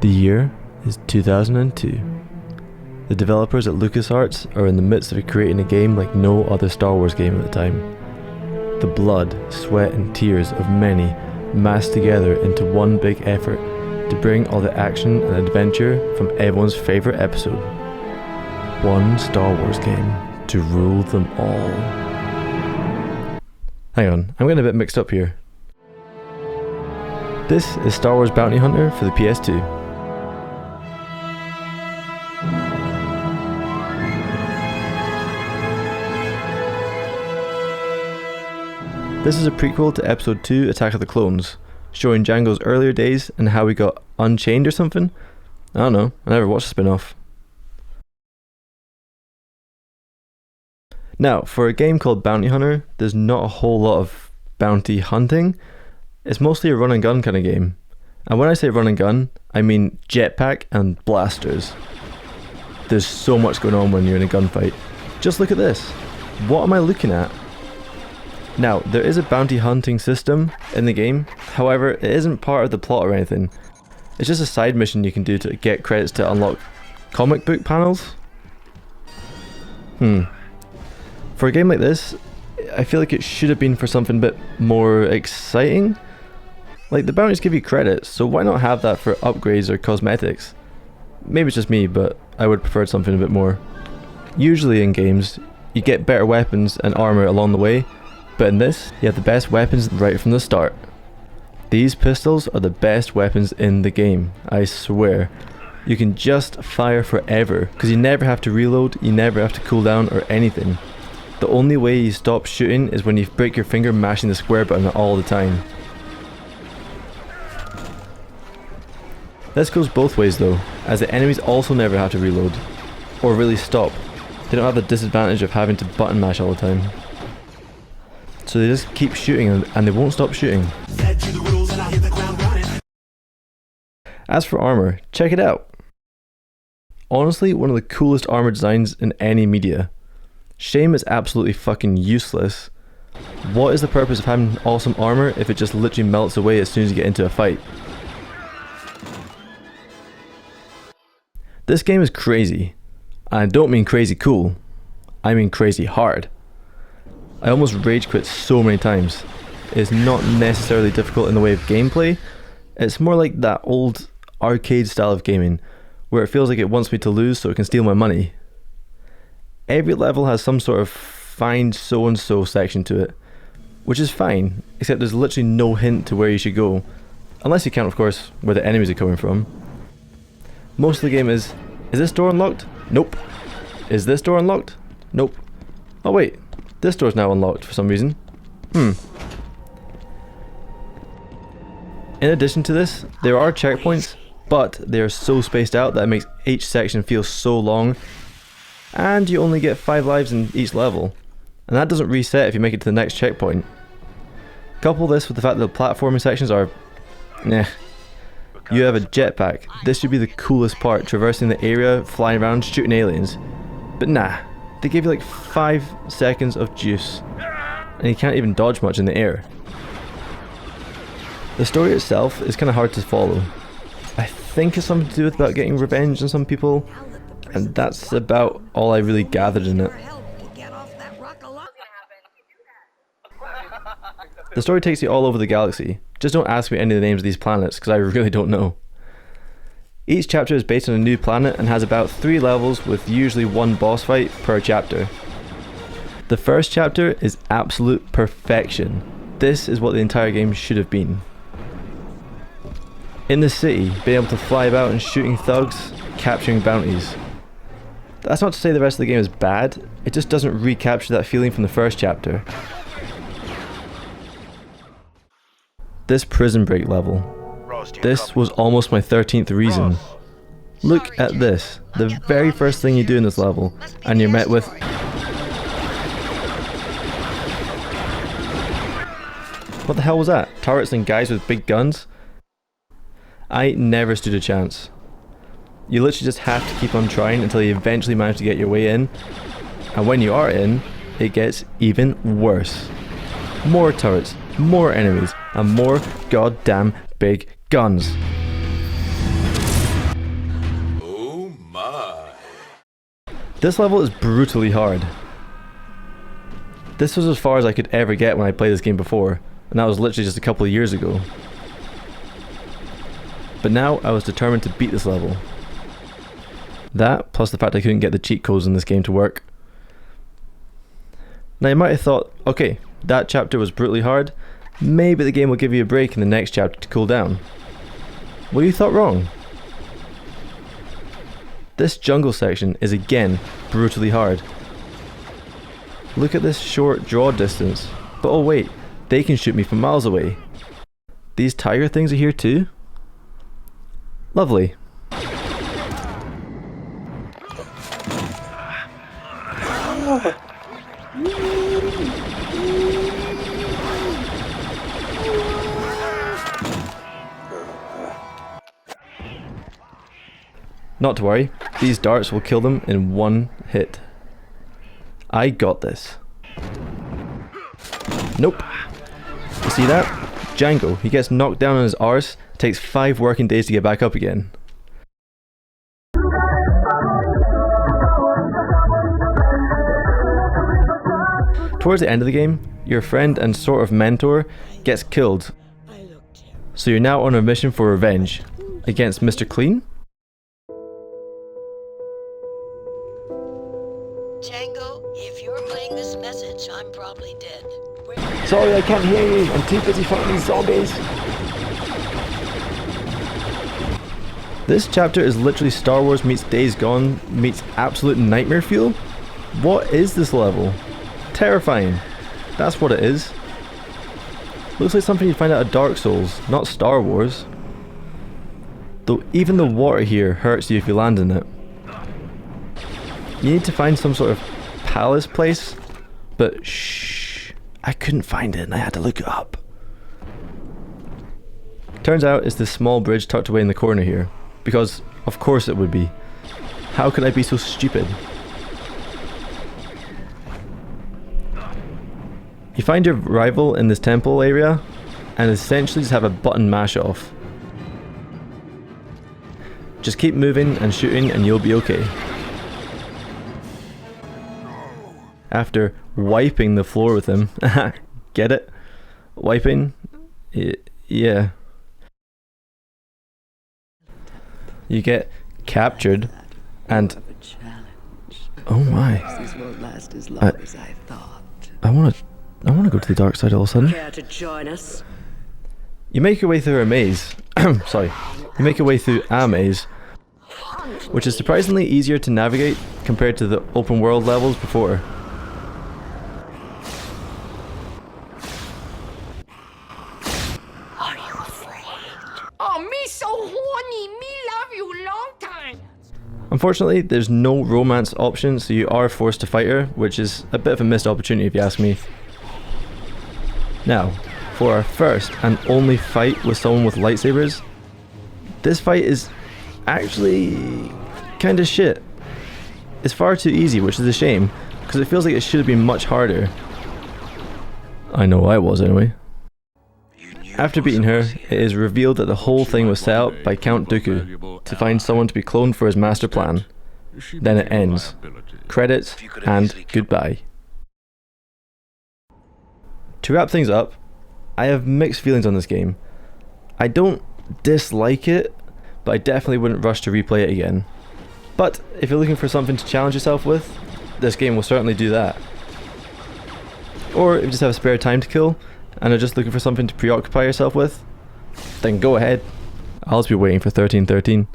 The year is 2002. The developers at LucasArts are in the midst of creating a game like no other Star Wars game at the time. The blood, sweat and tears of many massed together into one big effort to bring all the action and adventure from everyone's favourite episode. One Star Wars game to rule them all. Hang on, I'm getting a bit mixed up here. This is Star Wars Bounty Hunter for the PS2. This is a prequel to Episode 2 Attack of the Clones, showing Django's earlier days and how he got Unchained or something? I don't know, I never watched the spin-off. Now, for a game called Bounty Hunter, there's not a whole lot of bounty hunting. It's mostly a run and gun kind of game. And when I say run and gun, I mean jetpack and blasters. There's so much going on when you're in a gunfight. Just look at this. What am I looking at? Now, there is a bounty hunting system in the game, however, it isn't part of the plot or anything. It's just a side mission you can do to get credits to unlock comic book panels. For a game like this, I feel like it should have been for something a bit more exciting. Like, the bounties give you credits, so why not have that for upgrades or cosmetics? Maybe it's just me, but I would prefer something a bit more. Usually in games, you get better weapons and armor along the way, but in this, you have the best weapons right from the start. These pistols are the best weapons in the game, I swear. You can just fire forever, because you never have to reload, you never have to cool down or anything. The only way you stop shooting is when you break your finger mashing the square button all the time. This goes both ways though, as the enemies also never have to reload, or really stop. They don't have the disadvantage of having to button mash all the time. So they just keep shooting and they won't stop shooting. As for armor, check it out. Honestly, one of the coolest armor designs in any media. Shame it's absolutely fucking useless. What is the purpose of having awesome armor if it just literally melts away as soon as you get into a fight? This game is crazy. And I don't mean crazy cool, I mean crazy hard. I almost rage quit so many times. It's not necessarily difficult in the way of gameplay, it's more like that old arcade style of gaming, where it feels like it wants me to lose so it can steal my money. Every level has some sort of find so and so section to it, which is fine, except there's literally no hint to where you should go, unless you count of course where the enemies are coming from. Most of the game is this door unlocked? Nope. Is this door unlocked? Nope. Oh wait, this door's now unlocked for some reason. In addition to this, there are checkpoints, but they are so spaced out that it makes each section feel so long, and you only get 5 lives in each level, and that doesn't reset if you make it to the next checkpoint. Couple this with the fact that the platforming sections are nah. You have a jetpack. This should be the coolest part, traversing the area, flying around, shooting aliens. But nah, they give you like 5 seconds of juice, and you can't even dodge much in the air. The story itself is kind of hard to follow. I think it's something to do with about getting revenge on some people, and that's about all I really gathered in it. The story takes you all over the galaxy. Just don't ask me any of the names of these planets, because I really don't know. Each chapter is based on a new planet and has about 3 levels with usually 1 boss fight per chapter. The first chapter is absolute perfection. This is what the entire game should have been. In the city, being able to fly about and shooting thugs, capturing bounties. That's not to say the rest of the game is bad, it just doesn't recapture that feeling from the first chapter. This prison break level. This was almost my 13th reason. Look at this, the very first thing you do in this level, and you're met with what the hell was that? Turrets and guys with big guns? I never stood a chance. You literally just have to keep on trying until you eventually manage to get your way in, and when you are in, it gets even worse. More turrets, more enemies, and more goddamn big guns. This level is brutally hard. This was as far as I could ever get when I played this game before, and that was literally just a couple of years ago. But now I was determined to beat this level. That, plus the fact I couldn't get the cheat codes in this game to work. Now you might have thought, okay, that chapter was brutally hard, maybe the game will give you a break in the next chapter to cool down. Well, you thought wrong. This jungle section is again brutally hard. Look at this short draw distance, but oh wait, they can shoot me from miles away. These tiger things are here too? Lovely. Not to worry, these darts will kill them in one hit. I got this. Nope. You see that? Django, he gets knocked down on his arse, takes 5 working days to get back up again. Towards the end of the game, your friend and sort of mentor gets killed. So you're now on a mission for revenge against Mr. Clean? Django, if you're playing this message, I'm probably dead. Sorry, I can't hear you. I'm too busy fighting these zombies. This chapter is literally Star Wars meets Days Gone meets absolute nightmare fuel. What is this level? Terrifying. That's what it is. Looks like something you'd find out of Dark Souls, not Star Wars. Though even the water here hurts you if you land in it. You need to find some sort of palace place, but shh, I couldn't find it and I had to look it up. Turns out it's this small bridge tucked away in the corner here, because of course it would be. How could I be so stupid? You find your rival in this temple area and essentially just have a button mash off. Just keep moving and shooting and you'll be okay. After wiping the floor with him. Get it? Wiping? Yeah. You get captured and... Oh my. I want to go to the dark side all of a sudden. Care to join us? You make your way through a maze. Sorry. You make your way through a maze, which is surprisingly easier to navigate compared to the open world levels before. Are you afraid? Oh, me so horny. Me love you long time. Unfortunately, there's no romance option, so you are forced to fight her, which is a bit of a missed opportunity if you ask me. Now, for our first and only fight with someone with lightsabers, this fight is actually kinda shit. It's far too easy, which is a shame, because it feels like it should have been much harder. I know I was anyway. After beating her, it is revealed that the whole thing was set up by Count Dooku to find someone to be cloned for his master plan. Then it ends. Credits and goodbye. To wrap things up, I have mixed feelings on this game. I don't dislike it, but I definitely wouldn't rush to replay it again. But if you're looking for something to challenge yourself with, this game will certainly do that. Or if you just have spare time to kill, and are just looking for something to preoccupy yourself with, then go ahead. I'll just be waiting for 1313.